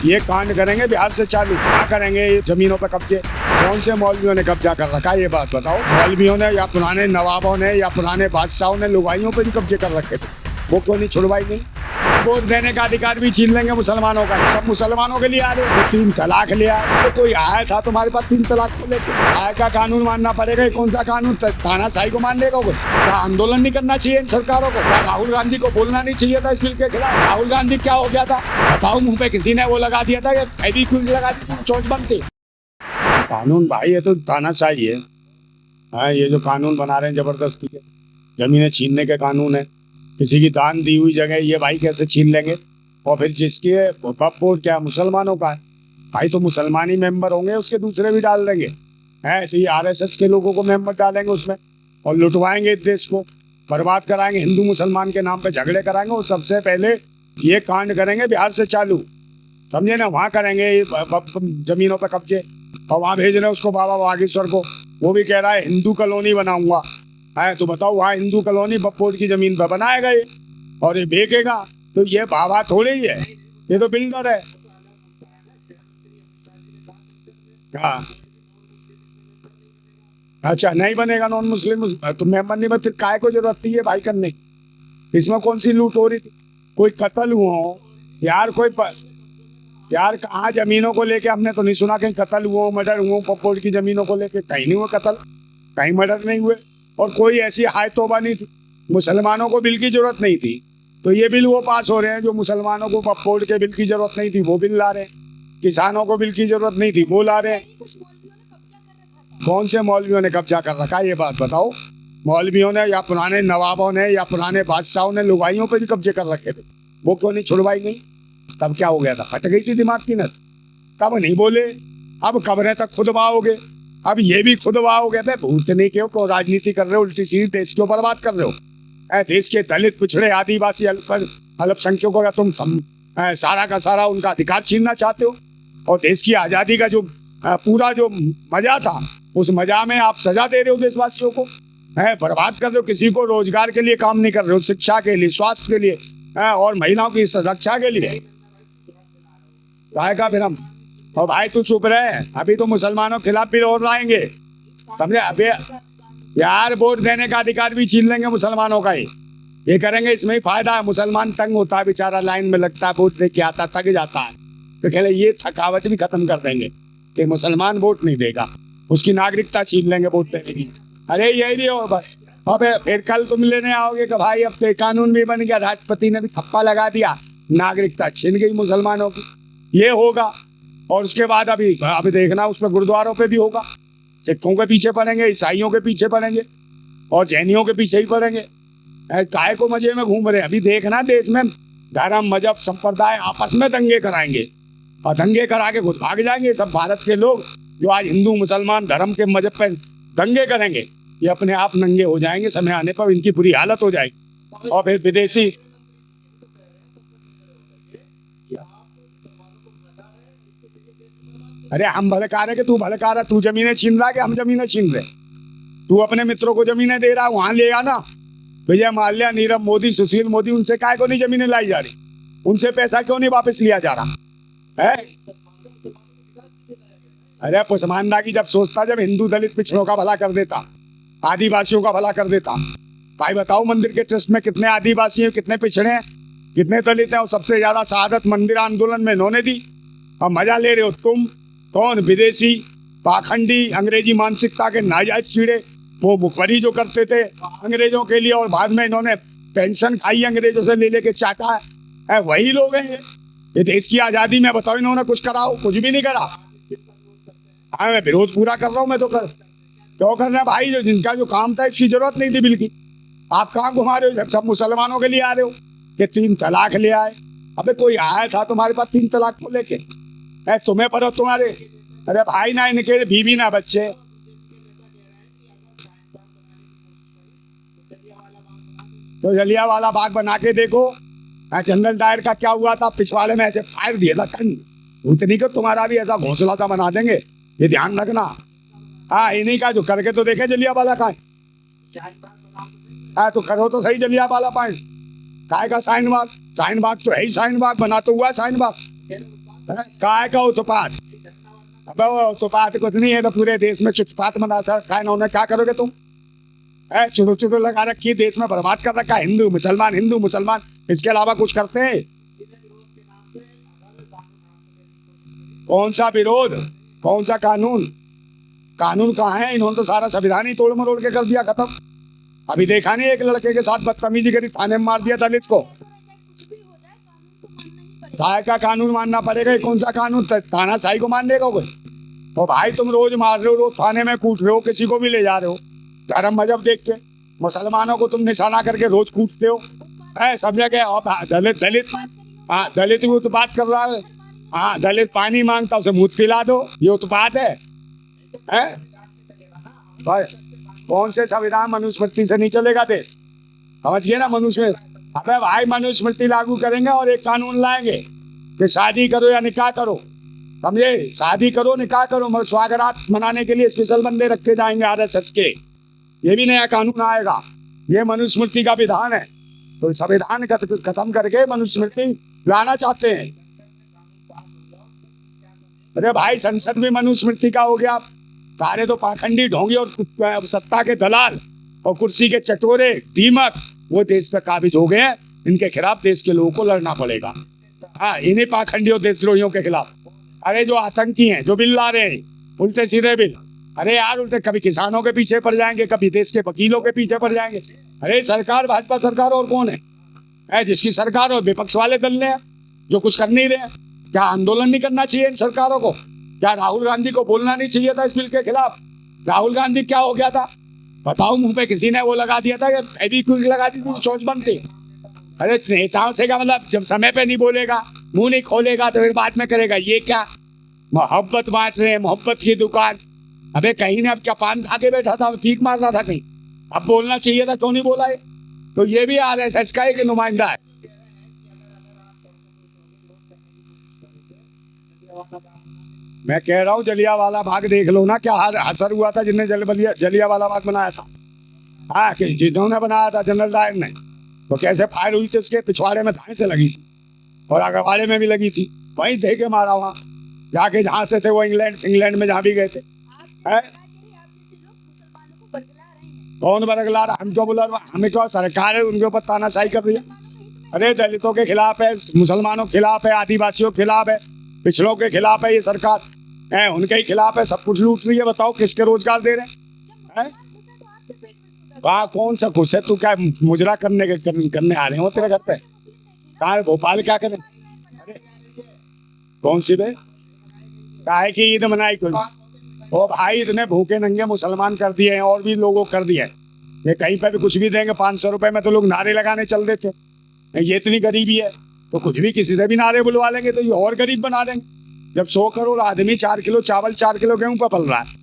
ये कांड करेंगे बिहार से चालू, क्या करेंगे ये जमीनों पर कब्जे? कौन से मौलवियों ने कब्जा कर रखा है ये बात बताओ। मौलवियों ने या पुराने नवाबों ने या पुराने बादशाहों ने लुगाइयों पे भी कब्जे कर रखे थे, वो क्यों नहीं छुड़वाई गई? वोट देने का अधिकार भी छीन लेंगे मुसलमानों का। सब मुसलमानों के लिए आ रहे हो। 3 तलाक ले आए तो कोई आया था तुम्हारे पास 3 तलाक को लेकर? आय का कानून मानना पड़ेगा। कौन सा कानून? तानाशाही को मान देगा? क्या आंदोलन नहीं करना चाहिए इन सरकारों को? क्या राहुल गांधी को बोलना नहीं चाहिए था इस बिल के खिलाफ? राहुल गांधी क्या हो गया था बताओ? मुंह पे किसी ने वो लगा दिया था, फेविक्विक लगा दी थी, चोट बंद थी। कानून भाई ये तो तानाशाही है। हाँ, ये जो कानून बना रहे हैं जबरदस्ती के, जमीनें छीनने के कानून है। किसी की दान दी हुई जगह ये भाई कैसे छीन लेंगे? और फिर जिसके वक्फ क्या मुसलमानों का है भाई, तो मुसलमानी मेंबर होंगे, उसके दूसरे भी डाल देंगे। है तो ये आरएसएस के लोगों को मेंबर डालेंगे उसमें और लुटवाएंगे इस देश को, बर्बाद कराएंगे, हिंदू मुसलमान के नाम पे झगड़े कराएंगे। और सबसे पहले ये कांड करेंगे बिहार से चालू, समझे ना? वहाँ करेंगे जमीनों पर कब्जे और वहाँ भेज रहे हैं उसको बाबा बागेश्वर को। वो भी कह रहा है हिंदू कॉलोनी बनाऊंगा। है तो बताओ, वहाँ हिंदू कॉलोनी बप्पोर की जमीन पर बनाएगा ये और ये बेचेगा। तो ये बाबा थोड़े ही है, ये तो बिल्डर है। हाँ अच्छा, नहीं बनेगा नॉन मुस्लिम तो मेंबर नहीं बन, फिर काय को जरूरत थी ये भाई करने की? इसमें कौन सी लूट हो रही थी? कोई कत्ल हुआ हो यार? यार कहाँ जमीनों को लेके हमने तो नहीं सुना कहीं कत्ल हुआ, मर्डर हुआ पप्पोर की जमीनों को लेके? कहीं नहीं हुआ कत्ल, कहीं मर्डर नहीं हुए और कोई ऐसी हाय तौबा नहीं थी। मुसलमानों को बिल की जरूरत नहीं थी तो ये बिल वो पास हो रहे हैं। जो मुसलमानों को पप्पोर के बिल की जरूरत नहीं थी वो बिल ला रहे हैं। किसानों को बिल की जरूरत नहीं थी वो ला रहे हैं। कौन से मौलवियों ने कब्जा कर रखा है ये बात बताओ? मौलवियों ने या पुराने नवाबों ने या पुराने बादशाहों ने लुगाइयों पे भी कब्जे कर रखे थे, वो क्यों नहीं छुड़वाई गई? तब क्या हो गया था? फट गई थी दिमाग की नस। तब नहीं बोले, अब कब्रें तक खुदवाओगे, अब ये भी खुदवाओगे। भूतने के हो, राजनीति कर रहे हो उल्टी सीधी, देश को बर्बाद कर रहे हो। देश के दलित पिछड़े आदिवासी अल्पसंख्यकों का तुम सारा का सारा उनका अधिकार छीनना चाहते हो। और देश की आजादी का जो पूरा जो मजा था उस मजा में आप सजा दे रहे हो देशवासियों को। बर्बाद कर रहे हो। किसी को रोजगार के लिए काम नहीं कर रहे हो, शिक्षा के लिए, स्वास्थ्य के लिए और महिलाओं की रक्षा के लिए। का फिर हम और भाई तू चुप रहे, अभी तो मुसलमानों के खिलाफ बिल और लाएंगे, समझे? अभी यार वोट देने का अधिकार भी छीन लेंगे मुसलमानों का ही। ये करेंगे, इसमें ही फायदा है। मुसलमान तंग होता है बेचारा, लाइन में लगता है, वोट दे के आता, थक जाता है। तो कह ये थकावट भी खत्म कर देंगे कि मुसलमान वोट नहीं देगा, उसकी नागरिकता छीन लेंगे वोट देने की। अरे यही नहीं हो बस। अब फिर कल तुम लेने आओगे कि भाई अब कानून भी बन गया, राष्ट्रपति ने भी थप्पा लगा दिया, नागरिकता छीन गई मुसलमानों की। ये होगा और उसके बाद अभी देखना उसमें गुरुद्वारों पे भी होगा। सिखों के पीछे पड़ेंगे, ईसाइयों के पीछे पड़ेंगे और जैनियों के पीछे ही पड़ेंगे। काय को मजे में घूम रहे हैं? अभी देखना देश में धर्म मजहब संप्रदाय आपस में दंगे कराएंगे और दंगे करा के खुद भाग जाएंगे। सब भारत के लोग जो आज हिंदू मुसलमान धर्म के मजहब पे दंगे करेंगे, ये अपने आप नंगे हो जाएंगे। समय आने पर इनकी बुरी हालत हो जाएगी। और फिर विदेशी अरे हम भड़का रहे कि तू भड़का रहा? तू जमीनें छीन रहा है कि हम जमीनें छीन रहे? तू अपने मित्रों को जमीनें दे रहा है, वहां ले आना। विजय माल्या, नीरव मोदी, सुशील मोदी, उनसे काय को नहीं जमीनें लाई जा रही? उनसे पैसा क्यों नहीं वापस लिया जा रहा है? अरे पुस्मानदा की जब सोचता, जब हिंदू दलित पिछड़ों का भला कर देता, आदिवासियों का भला कर देता। भाई बताओ, मंदिर के ट्रस्ट में कितने आदिवासी हैं, कितने पिछड़े हैं, कितने दलित हैं? और सबसे ज्यादा शहादत मंदिर आंदोलन में इन्होंने दी। और मजा ले रहे हो तुम? कौन? विदेशी पाखंडी अंग्रेजी मानसिकता के नाजायज कीड़े, वो मुखबरी जो करते थे अंग्रेजों के लिए और बाद में इन्होंने पेंशन खाई अंग्रेजों से ले लेके चाटा है, वही लोग हैं ये देश की आजादी में बताओ इन्होंने कुछ कराओ? कुछ भी नहीं करा। हाँ, मैं विरोध पूरा कर रहा हूँ, मैं तो क्यों कर रहे हैं भाई? जो जिनका जो काम था इसकी जरूरत नहीं थी बिल की। आप कहाँ घुमा रहे हो? जब सब मुसलमानों के लिए आ रहे हो कि 3 तलाक ले आए। अबे कोई आया था तुम्हारे पास 3 तलाक को लेके? तुम्हें पर तुम्हारे अरे भाई ना इनके बीवी ना बच्चे। तो जलियांवाला बाग बना के देखो, जनरल डायर का क्या हुआ था? पिछवाड़े में ऐसे फायर दिया था कन, उतनी को तुम्हारा भी ऐसा घोंसला सा बना देंगे, ये ध्यान रखना। हाँ, इन्हीं का जो करके तो देखे जलियांवाला का। हाँ तो करो तो सही जलियांवाला बाग। काय का शाहीन बाग? शाहीन बाग तो है ही शाहीन बाग, बना तो हुआ शाहीन बाग। काय का उत्पात? अबे वो उत्पात कुछ नहीं है तो पूरे देश में चुटपात मना रखा है इन्होंने। क्या करोगे तुम? चुरू चुरू लगा रखी, देश में बर्बाद कर रखा है। हिंदू मुसलमान, इसके अलावा कुछ करते हैं? कौन सा विरोध, कौन सा कानून? कानून कहाँ है? इन्होंने तो सारा संविधान ही तोड़ मरोड़ के कर दिया खत्म। अभी देखा नहीं, एक लड़के के साथ बदतमीजी करी, थाने में मार दिया दलित को। काय का कानून मानना पड़ेगा? कौन सा कानून? तानाशाही को मान देगा कोई? तो भाई तुम रोज मार रहे हो, रोज थाने में कूट रहे हो, किसी को भी ले जा रहे हो धर्म मजहब देख के। मुसलमानों को तुम निशाना करके रोज कूटते हो, समझे क्या? दलित दलित भी उत्पात कर रहा है। हाँ, दलित पानी मांगता, उसे मुँह पिला दो, ये उत्पात है? कौन से संविधान मनुस्मृति से नहीं चलेगा देश? समझ गए ना? मनुस्मृति, अबे भाई मनुस्मृति लागू करेंगे और एक कानून लाएंगे कि शादी करो या निकाह करो, समझे? शादी करो, निकाह करो, मगर स्वागरात मनाने के लिए स्पेशल बंदे रखे जाएंगे आरएसएस के। ये भी नया कानून आएगा। ये मनुस्मृति का विधान है। तो संविधान खत्म करके मनुस्मृति लाना चाहते हैं। अरे भाई संसद में मनुस्मृति का हो गया। सारे तो पाखंडी, ढोंगी और सत्ता के दलाल और कुर्सी के चटोरे दीमक वो देश पे काबिज हो गए हैं। इनके खिलाफ देश के लोगों को लड़ना पड़ेगा। हाँ, इन्हीं पाखंडियों देशद्रोहियों के खिलाफ। अरे जो आतंकी हैं, जो बिल ला रहे हैं, उल्टे सीधे बिल, अरे यार उल्टे कभी किसानों के पीछे पड़ जाएंगे, कभी देश के वकीलों के पीछे पड़ जाएंगे। अरे सरकार भाजपा सरकार और कौन है? जिसकी सरकार और विपक्ष वाले दल ने जो कुछ कर नहीं रहे। क्या आंदोलन नहीं करना चाहिए इन सरकारों को? क्या राहुल गांधी को बोलना नहीं चाहिए था इस बिल के खिलाफ? राहुल गांधी क्या हो गया था बताओ? मुंह पे किसी ने वो लगा दिया था कि फेविक्विक लगा दी थी, चोच बंद थी। अरे नेताओं से क्या मतलब? जब समय पे नहीं बोलेगा, मुंह नहीं खोलेगा तो फिर बाद में करेगा। ये क्या मोहब्बत बांट रहे हैं? मोहब्बत की दुकान। अबे कहीं ने अब क्या पान खा के बैठा था, पीक मार रहा था कहीं? अब बोलना चाहिए था, क्यों नहीं बोला है? तो ये भी आरएसएस का एक नुमाइंदा है। मैं कह रहा हूँ जलियांवाला बाग देख लो ना, क्या असर हुआ था जिनने जलियांवाला बाग बनाया था। हाँ, कि जिन्होंने बनाया था जनरल डायर ने, तो कैसे फायर हुई थी? उसके पिछवाड़े में धाए से लगी थी और अगरवाड़े में भी लगी थी। वहीं दे के मारा वहाँ जाके, जहाँ से थे वो इंग्लैंड में जहाँ भी गए थे। कौन बरगला रहा? हम क्यों बुला रहा? हमें क्यों? सरकार है, उनके ऊपर तानाशाही कर रही है। अरे दलितों के खिलाफ है, मुसलमानों के खिलाफ है, आदिवासियों के खिलाफ है, पिछड़ों के खिलाफ है ये सरकार है, उनके ही खिलाफ है। सब कुछ लूट रही है। बताओ किसके रोजगार दे रहे हैं? कहाँ कौन सा खुश है? तू क्या मुजरा करने आ रहे हो तेरे घर पे? कहाँ भोपाल क्या करें? कौन सी बे? काहे की ईद मनाई कोई? ओ भाई इतने भूखे नंगे मुसलमान कर दिए हैं और भी लोगों कर दिए हैं। ये कहीं पे भी कुछ भी देंगे 500 रुपए में तो लोग नारे लगाने चल देते। ये इतनी गरीबी है तो कुछ भी किसी से भी नारे बुलवा लेंगे तो ये और गरीब बना देंगे। जब 100 करोड़ आदमी 4 किलो चावल 4 किलो गेहूं पर पल रहा है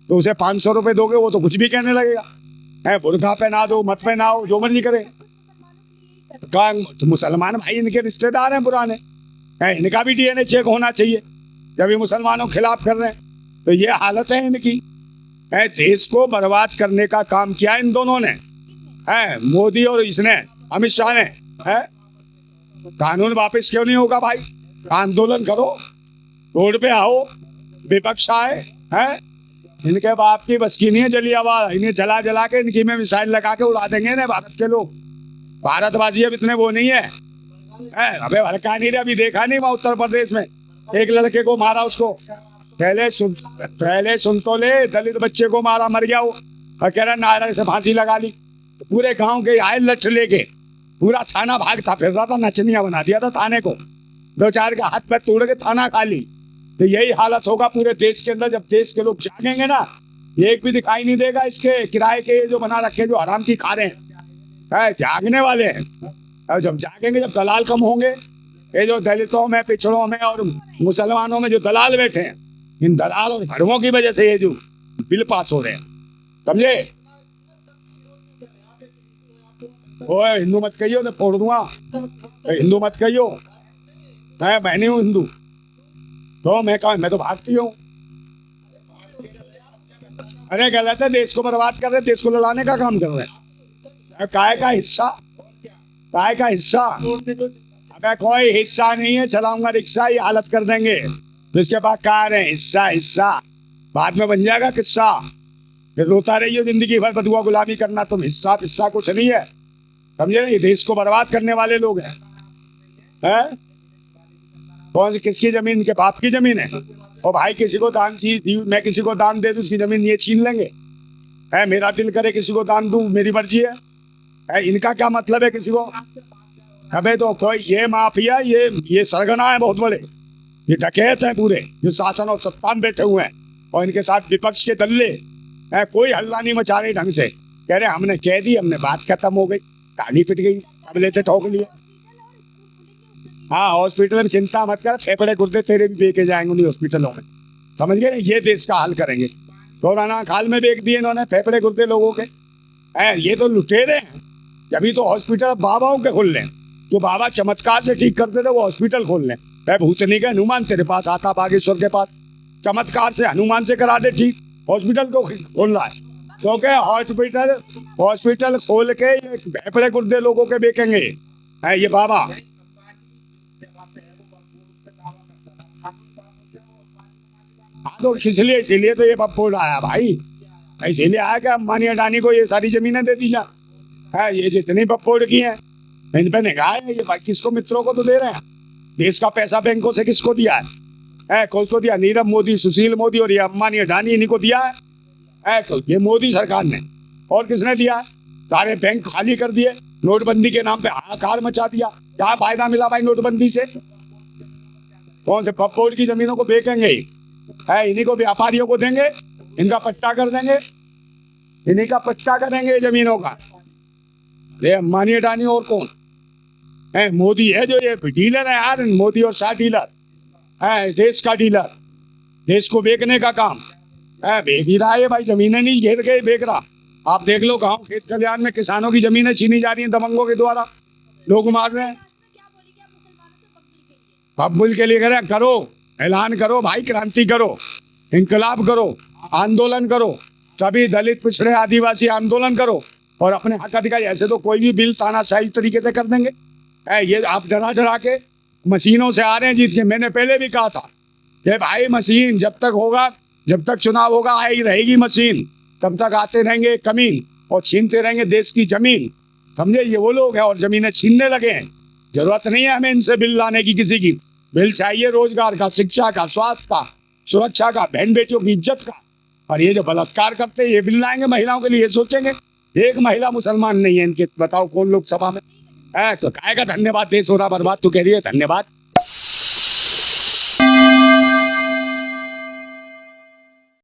तो उसे 500 रुपए दोगे, वो तो कुछ भी कहने लगेगा। बुर्का पहना दो, मत पहनाओ, जो मर्जी करे। तो मुसलमान भाई इनके रिश्तेदार हैं पुराने, इनका भी डीएनए चेक होना चाहिए जब ये मुसलमानों के खिलाफ कर रहे हैं। तो ये हालत है इनकी। देश को बर्बाद करने का काम किया इन दोनों ने, मोदी और इसने, अमित शाह ने। कानून वापस क्यों नहीं होगा भाई? आंदोलन करो, रोड पे आओ, विपक्ष आए। इनके बाप की बस की नहीं है जलियांवाला। इन्हें जला जला के इनकी में मिसाइल लगा के उड़ा देंगे ना भारत के लोग। भारतवासी अब इतने वो नहीं है। अबे हल्का नहीं रहे। अभी देखा नहीं वहाँ उत्तर प्रदेश में एक लड़के को मारा, उसको पहले सुन तो ले, दलित बच्चे को मारा, मर गया वो, और कह रहा नारे से फांसी लगा ली। पूरे गांव के आए लठ लेके, पूरा थाना भागता फिर रहा था, नचनिया बना दिया था थाने को। 2-4 के हाथ पैर तोड़ के थाना खाली। तो यही हालत होगा पूरे देश के अंदर जब देश के लोग जागेंगे ना। एक भी दिखाई नहीं देगा इसके किराए के जो बना रखे, जो हराम की खा रहे हैं, जागने वाले हैं। और जब जागेंगे, जब दलाल कम होंगे, ये जो दलितों में, पिछड़ों में और मुसलमानों में जो दलाल बैठे हैं, इन दलाल और भड़वों की वजह से ये जो बिल पास हो रहे हैं, समझे? ओए हिंदू मत कहियो, मैं फोड़ दूंगा। हिंदू मत कहियो, मैं नहीं हूँ हिंदू। तो मैं तो भारतीय हूँ। अरे गलत है, देश को बर्बाद कर रहे, देश को लड़ाने का काम कर रहे हैं। काय का हिस्सा, काय का हिस्सा। मैं कोई हिस्सा नहीं है, चलाऊंगा रिक्शा, ये हालत कर देंगे। जिसके पास कार है, हिस्सा हिस्सा बाद में बन जाएगा किस्सा। फिर रोता रहिए जिंदगी भर बदुआ गुलामी करना, तुम हिस्सा हिस्सा कुछ नहीं है, समझे ना? ये देश को बर्बाद करने वाले लोग हैं। कौन सी किसकी जमीन? के बाप की जमीन है। और भाई किसी को दान दी, मैं किसी को दान दे दूं उसकी जमीन ये छीन लेंगे? है मेरा दिल करे किसी को दान दूं, मेरी मर्जी है। इनका क्या मतलब है किसी को? अबे तो कोई ये माफिया, ये सरगना है बहुत बड़े, ये डकैत है पूरे, जो शासन और सत्ता में बैठे हुए हैं, और इनके साथ विपक्ष के दल्ले है। कोई हल्ला नहीं मचा रहे ढंग से, कह रहे हमने कह दी, हमने बात खत्म हो गई, ताली पिट गई, अब लेते ठोक लिए। हाँ हॉस्पिटल में चिंता मत कर, फेफड़े गुर्दे तेरे भी बेचे जाएंगे उन्हीं हॉस्पिटलों में, समझ गए? ये देश का हाल करेंगे। कोरोना काल में बेच दिए इन्होंने फेफड़े गुर्दे लोगों के। ये तो लुटेरे हैं। जब तो हॉस्पिटल बाबाओं के खोल लें, जो बाबा चमत्कार से ठीक करते थे वो हॉस्पिटल खोल लें। भूतनी का हनुमान तेरे पास आता, बागेश्वर के पास चमत्कार से हनुमान से करा दे ठीक, हॉस्पिटल को खोल रहा है। क्योंकि हॉस्पिटल खोल के ये फेफड़े गुर्दे लोगों के बेचेंगे ये बाबा। हाँ तो इसीलिए तो ये पप्पोड़ आया भाई, इसीलिए आया कि अंबानी अडानी को ये सारी जमीनें दे दी जा। ये जितनी पप्पोड़ की हैं इन पे निगाह है, ये किसको? मित्रों को तो दे रहे हैं। देश का पैसा बैंकों से किसको दिया है? किसको दिया? नीरव मोदी, सुशील मोदी और ये अंबानी अडानी, इन्हीं को दिया है। तो ये मोदी सरकार ने, और किसने दिया है? सारे बैंक खाली कर दिए, नोटबंदी के नाम पे हाहाकार मचा दिया। क्या फायदा मिला भाई नोटबंदी से? कौन से पप्पोड़ की जमीनों को बेचेंगे? इन्हीं को व्यापारियों को देंगे, इनका पट्टा कर देंगे, इन्हीं का पट्टा करेंगे जमीनों का। ये अंबानी अडानी और कौन है? मोदी है जो ये डीलर है यार, मोदी और शाह डीलर है, देश का डीलर, देश को बेचने का काम है। बेच ही रहा है भाई, जमीनें नहीं घेर के बेच रहा। आप देख लो गांव खेत कल्याण में किसानों की जमीनें छीनी जा रही हैं दबंगों के द्वारा, लोग मार रहे हैं। बब्बुल के लिए करो, ऐलान करो भाई, क्रांति करो, इंकलाब करो, आंदोलन करो, सभी दलित पिछड़े आदिवासी आंदोलन करो और अपने हक अधिकार। ऐसे तो कोई भी बिल तानाशाही तरीके से कर देंगे। ये आप डरा के मशीनों से आ रहे हैं जीत के। मैंने पहले भी कहा था कि भाई मशीन जब तक होगा, जब तक चुनाव होगा आई रहेगी मशीन, तब तक आते रहेंगे कमीन और छीनते रहेंगे देश की जमीन, समझे? ये वो लोग हैं और जमीनें छीनने लगे हैं। जरूरत नहीं है हमें इनसे बिल लाने की, किसी की बिल चाहिए रोजगार का, शिक्षा का, स्वास्थ्य का, सुरक्षा का, बहन बेटियों की इज्जत का। और ये जो बलात्कार करते हैं ये बिल लाएंगे महिलाओं के लिए, ये सोचेंगे एक महिला मुसलमान नहीं है इनके, बताओ कौन लोकसभा में है? तो कहेगा धन्यवाद, देश हो रहा बर्बाद, तू कह रही है धन्यवाद।